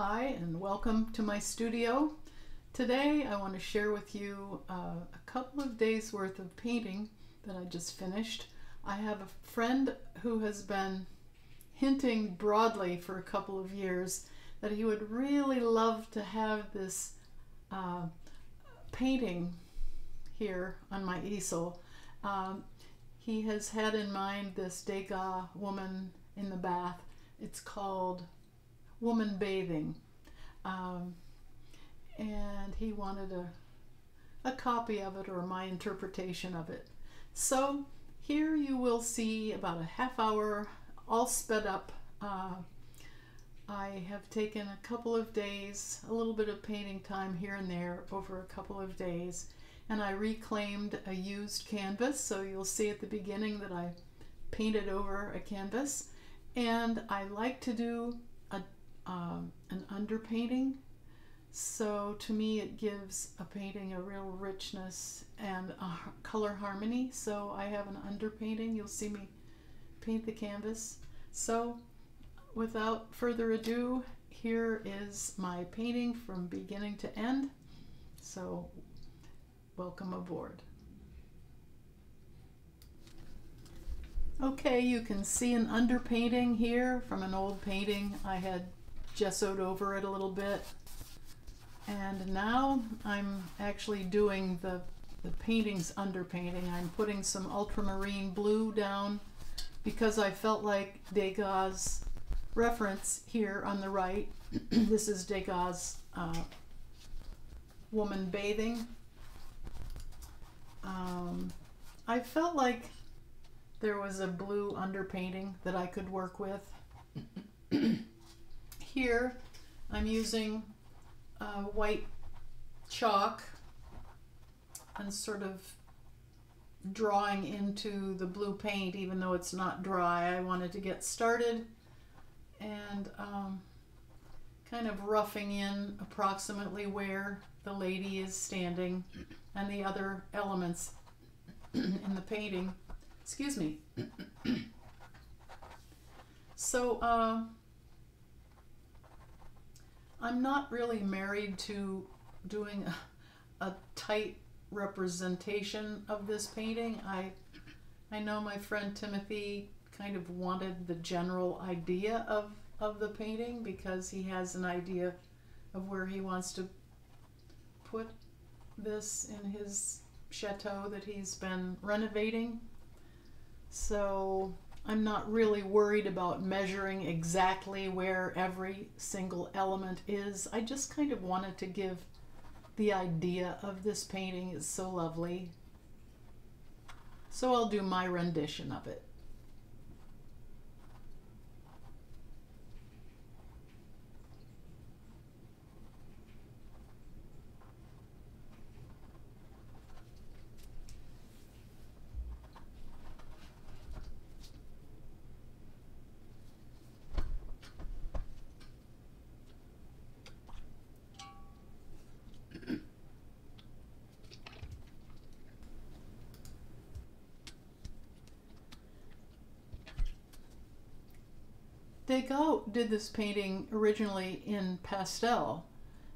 Hi and welcome to my studio. Today I want to share with you a couple of days worth of painting that I just finished. I have a friend who has been hinting broadly for a couple of years that he would really love to have this painting here on my easel. He has had in mind this Degas woman in the bath. It's called Woman Bathing, and he wanted a copy of it, or my interpretation of it. So here you will see about a half hour all sped up. I have taken a couple of days, a little bit of painting time here and there over a couple of days, and I reclaimed a used canvas, so you'll see at the beginning that I painted over a canvas. And I like to do an underpainting, so to me it gives a painting a real richness and a color harmony. So I have an underpainting. You'll see me paint the canvas. So without further ado, here is my painting from beginning to end. So welcome aboard. Okay, you can see an underpainting here from an old painting. I had gessoed over it a little bit, and now I'm actually doing the painting's underpainting. I'm putting some ultramarine blue down because I felt like Degas' reference here on the right, this is Degas' Woman Bathing. I felt like there was a blue underpainting that I could work with. Here I'm using white chalk and sort of drawing into the blue paint, even though it's not dry. I wanted to get started and kind of roughing in approximately where the lady is standing and the other elements in the painting. Excuse me. So I'm not really married to doing a tight representation of this painting. I know my friend Timothée kind of wanted the general idea of the painting because he has an idea of where he wants to put this in his chateau that he's been renovating. So I'm not really worried about measuring exactly where every single element is. I just kind of wanted to give the idea of this painting. It's so lovely. So I'll do my rendition of it. Degas did this painting originally in pastel,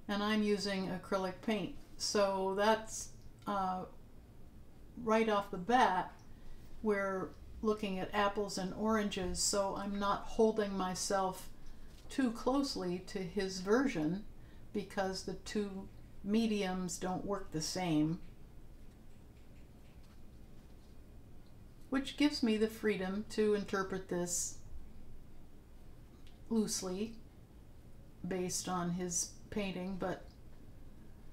and I'm using acrylic paint. So that's right off the bat, we're looking at apples and oranges, so I'm not holding myself too closely to his version because the two mediums don't work the same, which gives me the freedom to interpret this loosely based on his painting, but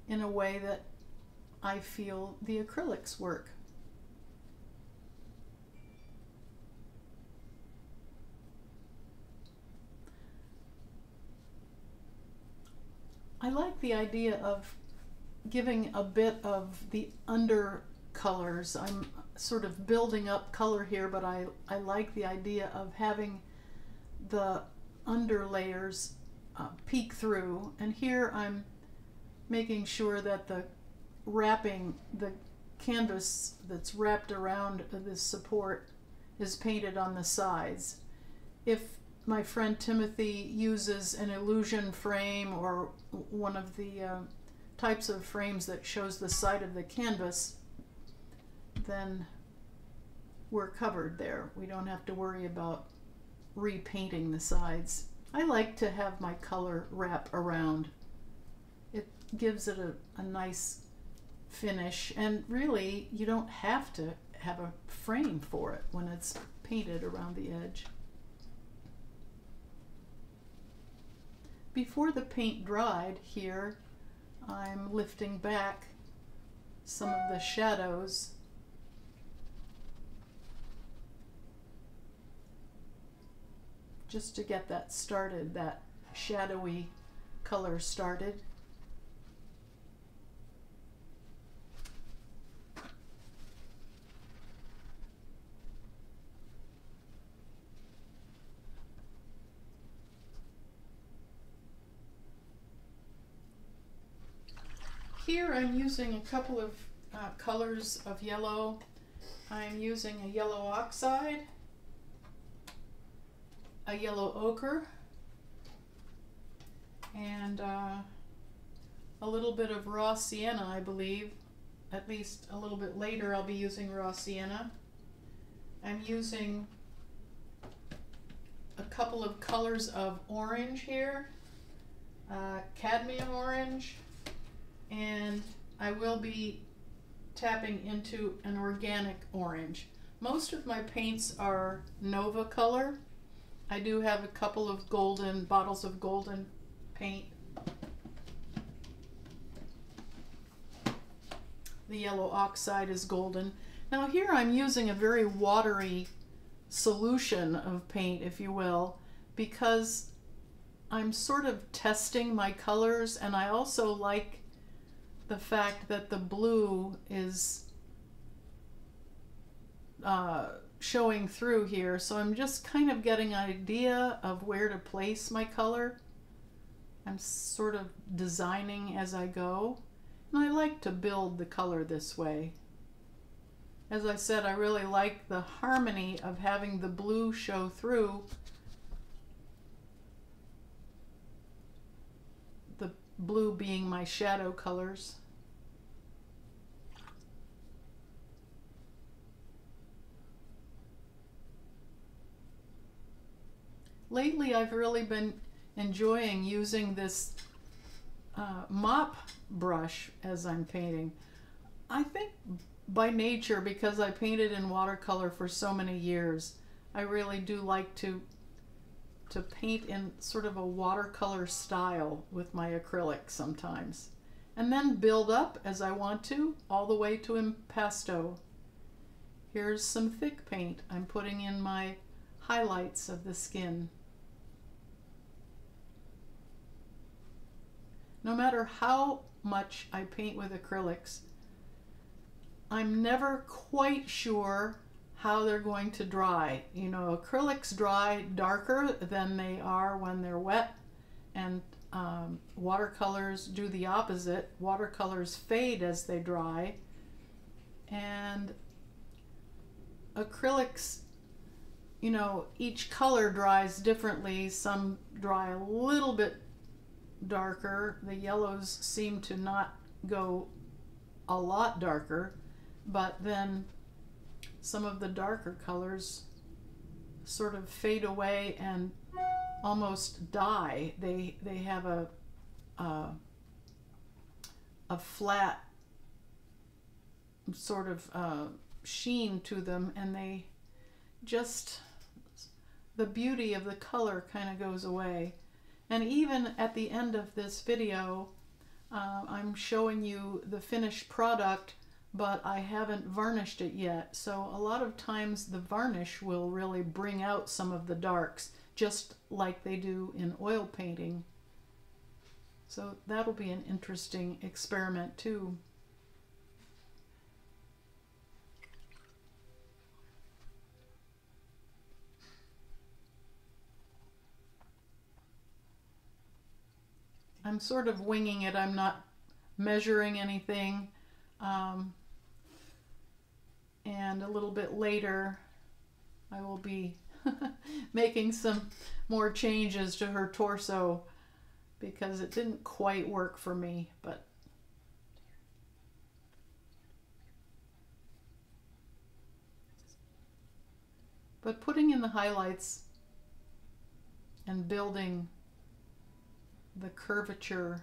in a way that I feel the acrylics work. I like the idea of giving a bit of the undercolors. I'm sort of building up color here, but I like the idea of having the under layers peek through, and here I'm making sure that the canvas that's wrapped around this support is painted on the sides. If my friend Timothy uses an illusion frame or one of the types of frames that shows the side of the canvas, then we're covered there. We don't have to worry about repainting the sides. I like to have my color wrap around. It gives it a nice finish, and really you don't have to have a frame for it when it's painted around the edge. Before the paint dried here, I'm lifting back some of the shadows just to get that started, that shadowy color started. Here I'm using a couple of colors of yellow. I'm using a yellow oxide, a yellow ochre, and a little bit of raw sienna, I believe. At least a little bit later I'll be using raw sienna. I'm using a couple of colors of orange here, cadmium orange, and I will be tapping into an organic orange. Most of my paints are Nova color. I do have a couple of golden bottles of golden paint. The yellow oxide is golden. Now here I'm using a very watery solution of paint, if you will, because I'm sort of testing my colors, and I also like the fact that the blue is showing through here, so I'm just kind of getting an idea of where to place my color. I'm sort of designing as I go, and I like to build the color this way. As I said, I really like the harmony of having the blue show through, the blue being my shadow colors. Lately, I've really been enjoying using this mop brush as I'm painting. I think by nature, because I painted in watercolor for so many years, I really do like to paint in sort of a watercolor style with my acrylic sometimes, and then build up as I want to, all the way to impasto. Here's some thick paint. I'm putting in my highlights of the skin. No matter how much I paint with acrylics, I'm never quite sure how they're going to dry. You know, acrylics dry darker than they are when they're wet, and watercolors do the opposite. Watercolors fade as they dry, and acrylics, you know, each color dries differently. Some dry a little bit darker. The yellows seem to not go a lot darker, but then some of the darker colors sort of fade away and almost die. They have a flat sort of sheen to them, and they just, the beauty of the color kind of goes away. And even at the end of this video, I'm showing you the finished product, but I haven't varnished it yet. So a lot of times the varnish will really bring out some of the darks, just like they do in oil painting. So that'll be an interesting experiment too. I'm sort of winging it. I'm not measuring anything. And a little bit later, I will be making some more changes to her torso because it didn't quite work for me, but putting in the highlights and building the curvature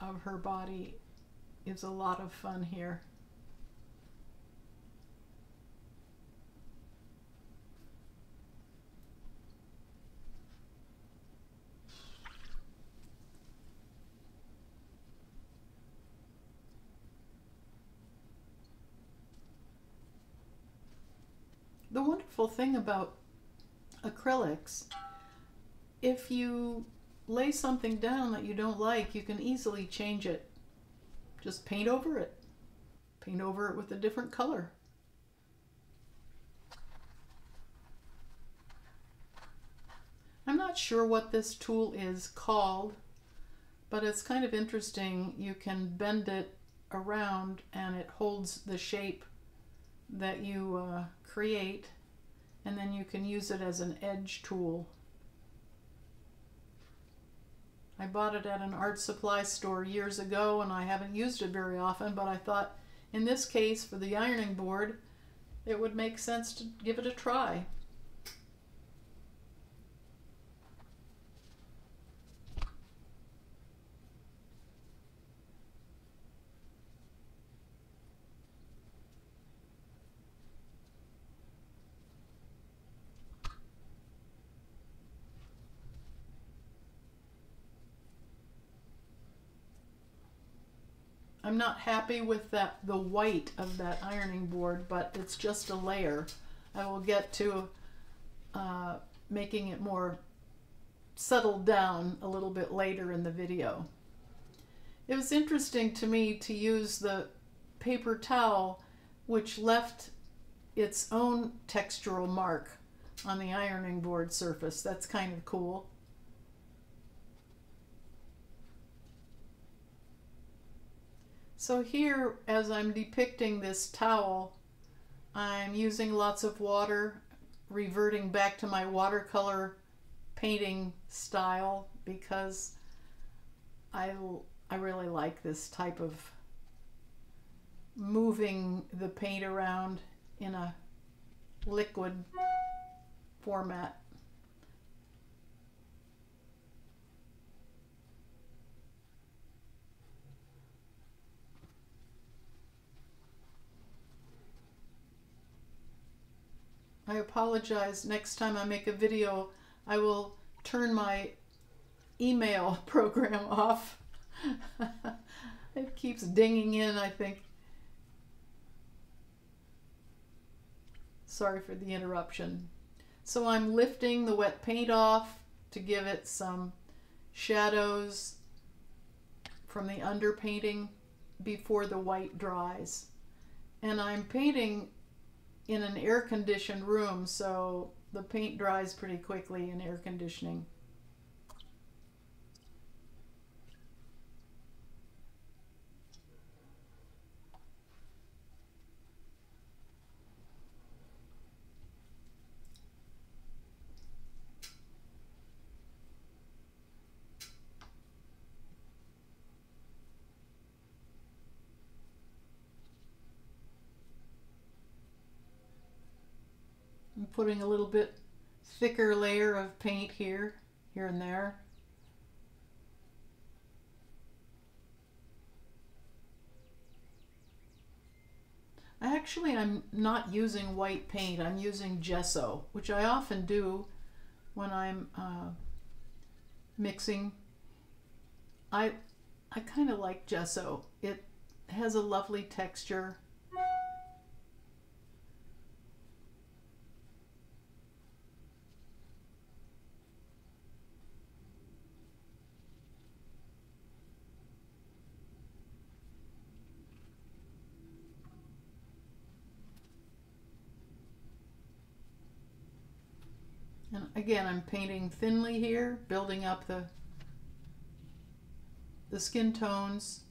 of her body is a lot of fun here. The wonderful thing about acrylics, if you lay something down that you don't like, you can easily change it. Just paint over it. Paint over it with a different color. I'm not sure what this tool is called, but it's kind of interesting. You can bend it around and it holds the shape that you create, and then you can use it as an edge tool. I bought it at an art supply store years ago and I haven't used it very often, but I thought in this case for the ironing board it would make sense to give it a try. I'm not happy with the white of that ironing board, but it's just a layer. I will get to making it more settled down a little bit later in the video. It was interesting to me to use the paper towel, which left its own textural mark on the ironing board surface. That's kind of cool. So here, as I'm depicting this towel, I'm using lots of water, reverting back to my watercolor painting style because I really like this type of moving the paint around in a liquid format. I apologize. Next time I make a video, I will turn my email program off. It keeps dinging in, I think. Sorry for the interruption. So I'm lifting the wet paint off to give it some shadows from the underpainting before the white dries. And I'm painting in an air-conditioned room, so the paint dries pretty quickly in air conditioning. I'm putting a little bit thicker layer of paint here and there. I'm not using white paint. I'm using gesso, which I often do when I'm mixing. I kind of like gesso. It has a lovely texture. And again, I'm painting thinly here, building up the skin tones.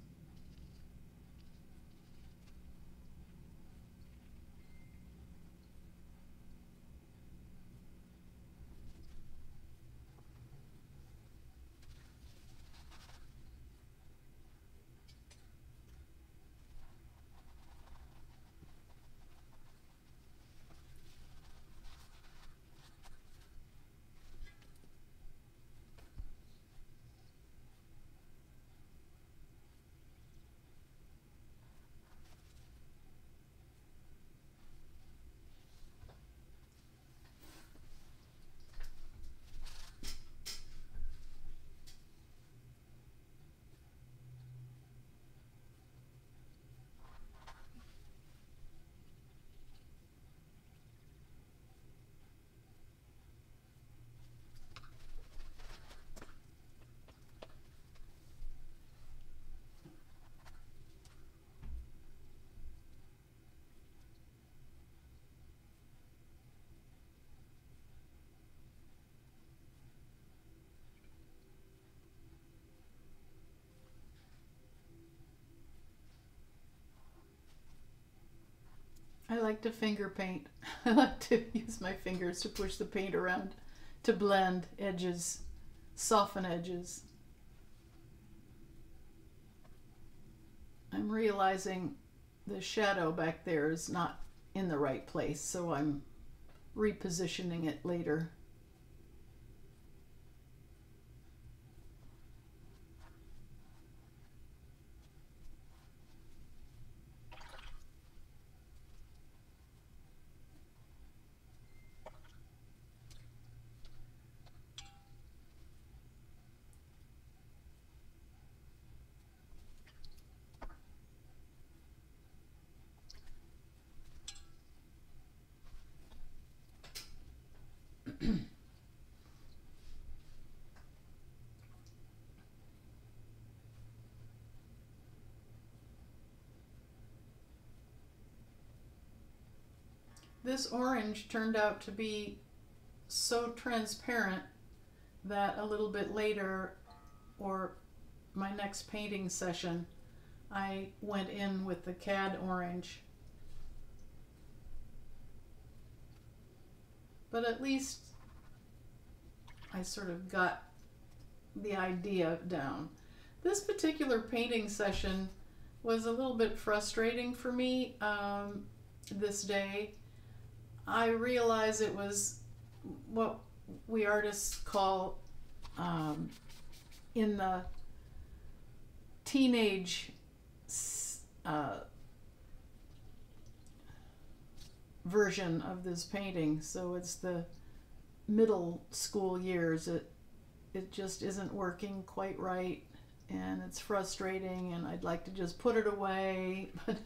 like to finger paint. I like to use my fingers to push the paint around to blend edges, soften edges. I'm realizing the shadow back there is not in the right place, so I'm repositioning it later. This orange turned out to be so transparent that a little bit later, or my next painting session, I went in with the cad orange. But at least I sort of got the idea down. This particular painting session was a little bit frustrating for me this day. I realized it was what we artists call in the teenage version of this painting. So it's the middle school years. It just isn't working quite right, and it's frustrating, and I'd like to just put it away. But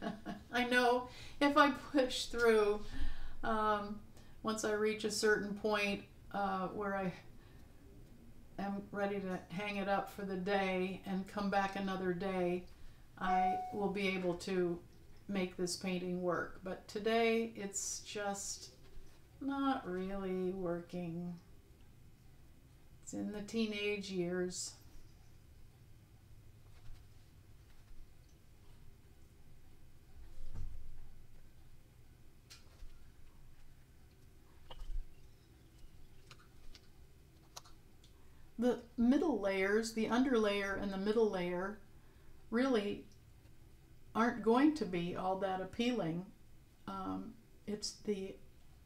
I know if I push through, once I reach a certain point where I am ready to hang it up for the day and come back another day, I will be able to make this painting work. But today it's just not really working. It's in the teenage years. The middle layers, the underlayer and the middle layer, really aren't going to be all that appealing. It's the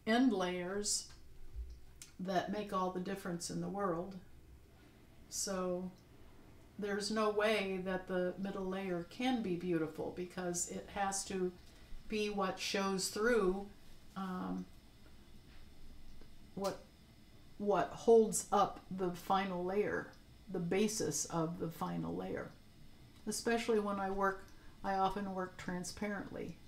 end layers that make all the difference in the world. So there's no way that the middle layer can be beautiful, because it has to be what shows through, what holds up the final layer, the basis of the final layer. Especially when I often work transparently.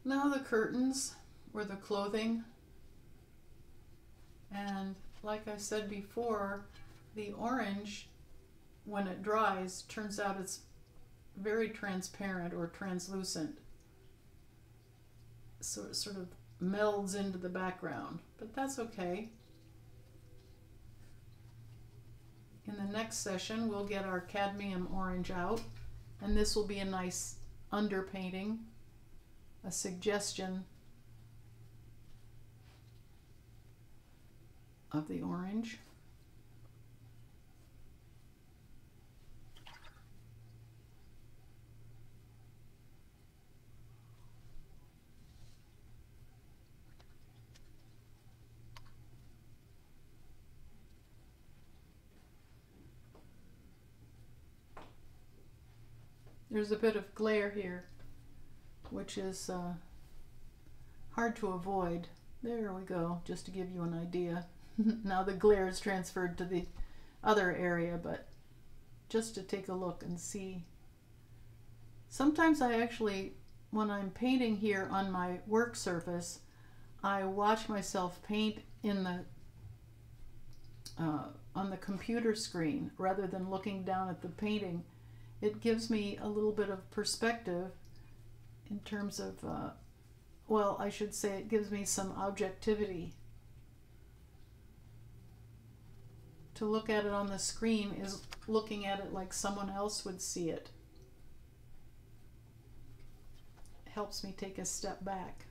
Now the curtains, or the clothing, and like I said before, the orange, when it dries, turns out it's very transparent or translucent. So it sort of melds into the background, but that's okay. In the next session, we'll get our cadmium orange out, and this will be a nice underpainting, a suggestion of the orange. There's a bit of glare here, which is hard to avoid. There we go, just to give you an idea. Now the glare is transferred to the other area, but just to take a look and see. Sometimes I actually, when I'm painting here on my work surface, I watch myself paint in the on the computer screen rather than looking down at the painting. It gives me a little bit of perspective in terms of, well, I should say it gives me some objectivity. To look at it on the screen is looking at it like someone else would see it. It helps me take a step back.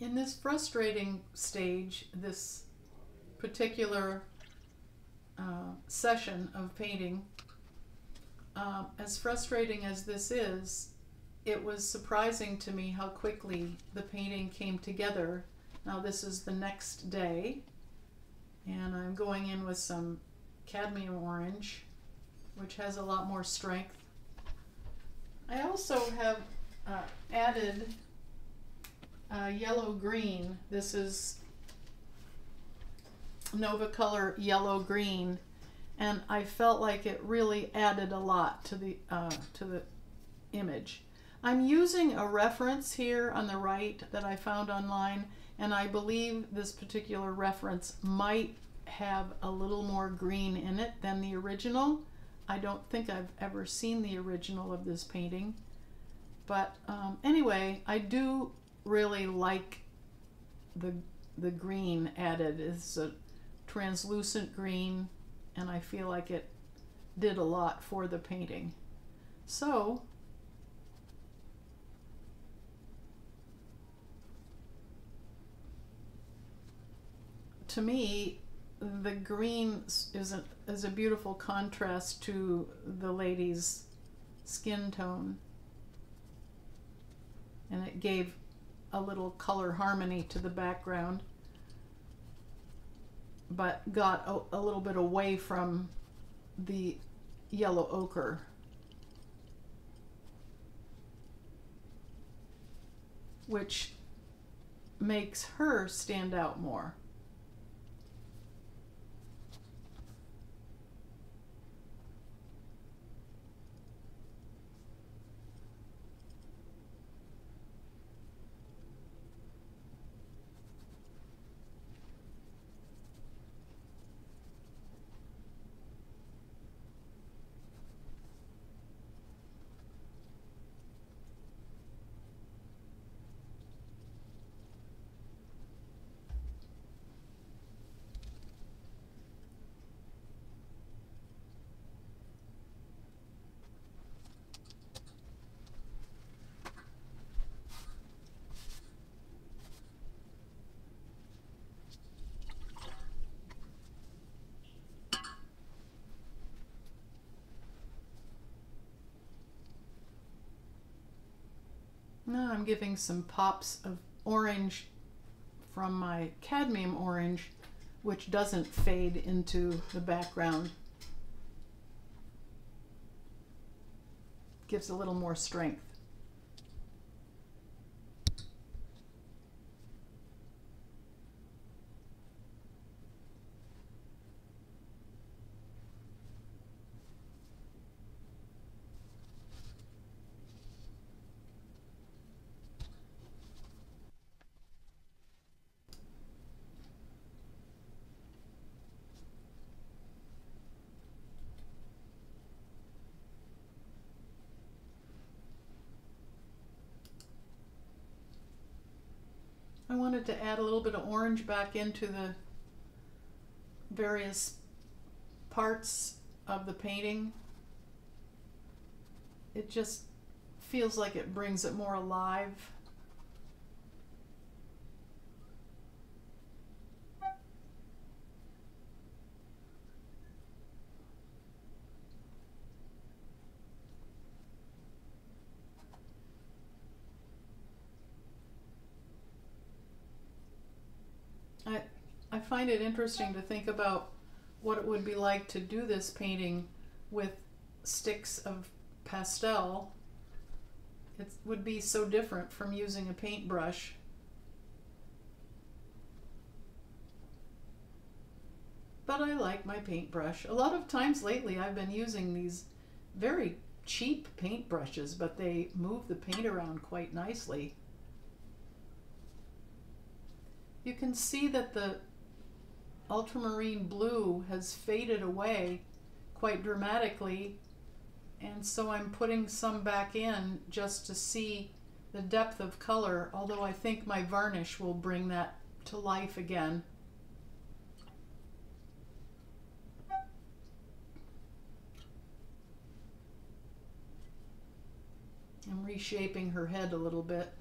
In this frustrating stage, this particular session of painting, as frustrating as this is, it was surprising to me how quickly the painting came together. Now this is the next day, and I'm going in with some cadmium orange, which has a lot more strength. I also have added yellow green. This is Nova Color yellow green, and I felt like it really added a lot to the image. I'm using a reference here on the right that I found online, and I believe this particular reference might have a little more green in it than the original. I don't think I've ever seen the original of this painting, but anyway, I do really like the green added. It's a translucent green, and I feel like it did a lot for the painting. So to me, the green is a beautiful contrast to the lady's skin tone, and it gave a little color harmony to the background, but got a little bit away from the yellow ochre. Which makes her stand out more. Now I'm giving some pops of orange from my cadmium orange, which doesn't fade into the background. Gives a little more strength. wanted to add a little bit of orange back into the various parts of the painting. It just feels like it brings it more alive. I find it interesting to think about what it would be like to do this painting with sticks of pastel. It would be so different from using a paintbrush. But I like my paintbrush. A lot of times lately I've been using these very cheap paintbrushes, but they move the paint around quite nicely. You can see that the ultramarine blue has faded away quite dramatically, and so I'm putting some back in just to see the depth of color, although I think my varnish will bring that to life again. I'm reshaping her head a little bit.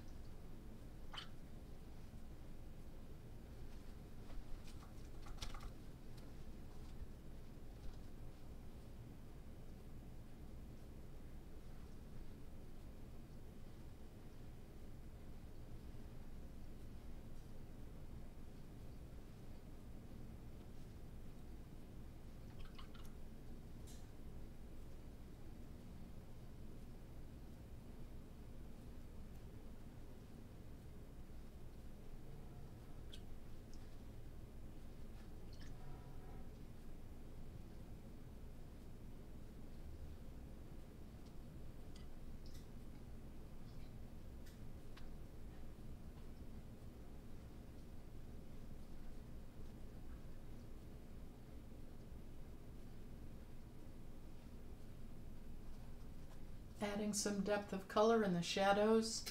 Adding some depth of color in the shadows.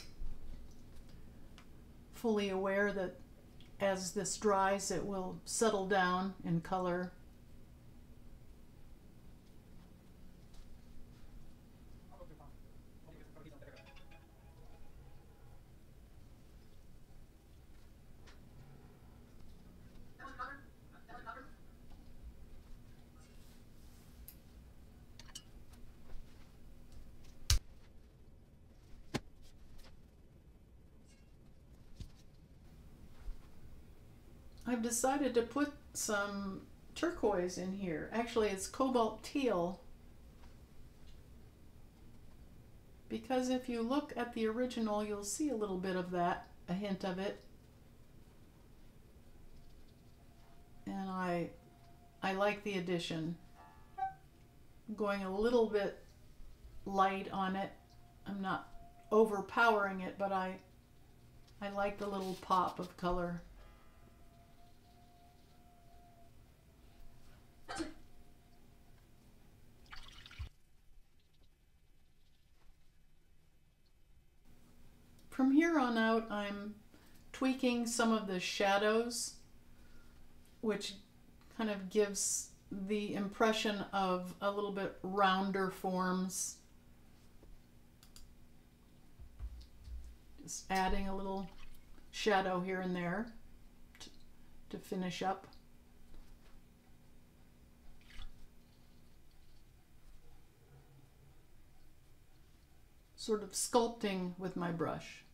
Fully aware that as this dries it will settle down in color. I've decided to put some turquoise in here. Actually, it's cobalt teal. Because if you look at the original, you'll see a little bit of that, a hint of it. And I like the addition. I'm going a little bit light on it. I'm not overpowering it, but I like the little pop of color. From here on out, I'm tweaking some of the shadows, which kind of gives the impression of a little bit rounder forms. Just adding a little shadow here and there to finish up. Sort of sculpting with my brush.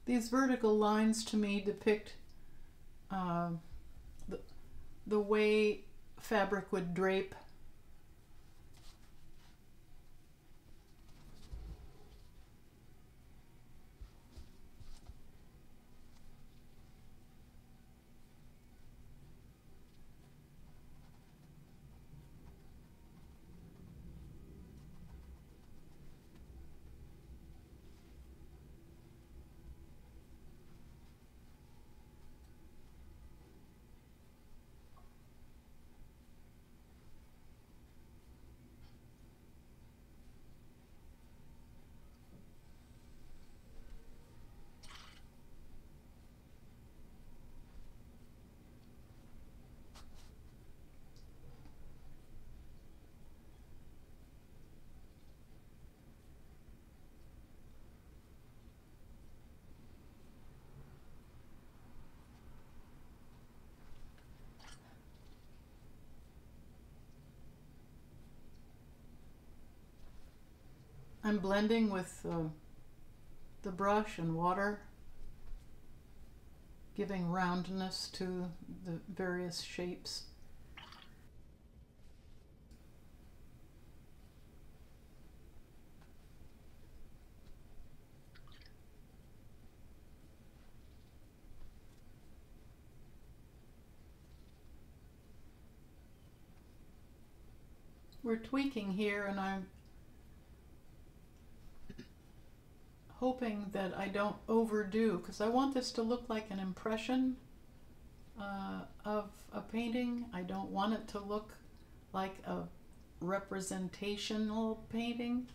These vertical lines to me depict the way fabric would drape. I'm blending with the brush and water, giving roundness to the various shapes. We're tweaking here, and I'm hoping that I don't overdo, because I want this to look like an impression of a painting. I don't want it to look like a representational painting.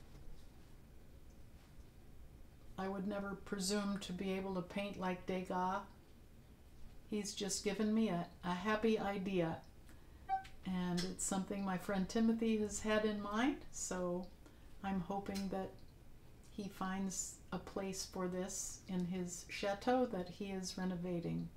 I would never presume to be able to paint like Degas. He's just given me a happy idea, and it's something my friend Timothée has had in mind, so I'm hoping that he finds a place for this in his chateau that he is renovating.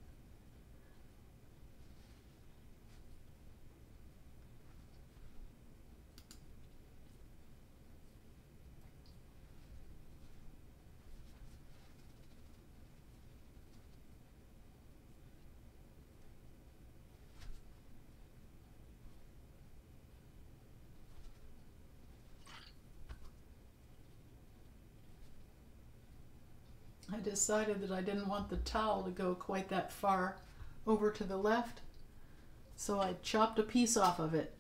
I decided that I didn't want the towel to go quite that far over to the left, so I chopped a piece off of it.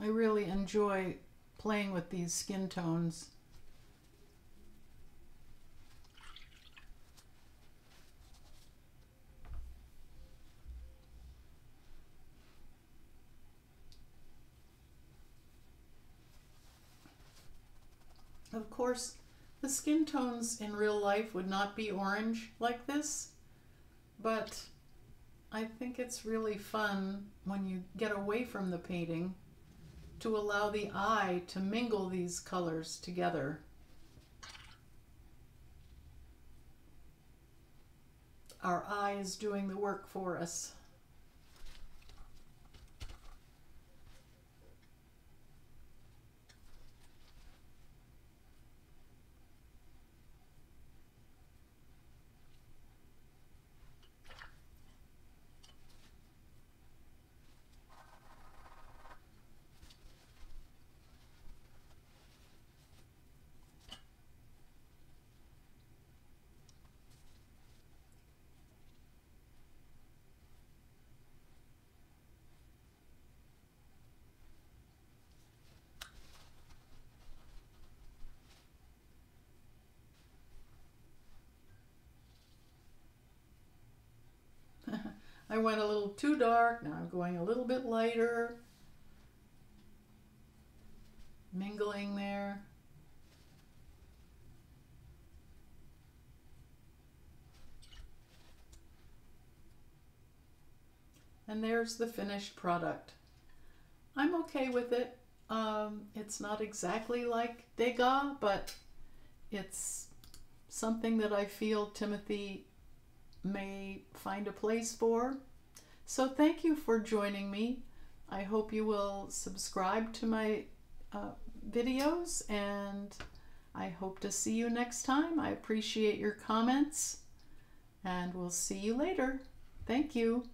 I really enjoy playing with these skin tones. Of course, the skin tones in real life would not be orange like this, but I think it's really fun when you get away from the painting to allow the eye to mingle these colors together. Our eye is doing the work for us. I went a little too dark, now I'm going a little bit lighter, mingling there. And there's the finished product. I'm okay with it. It's not exactly like Degas, but it's something that I feel Timothée may find a place for. So thank you for joining me. I hope you will subscribe to my videos, and I hope to see you next time. I appreciate your comments, and we'll see you later. Thank you.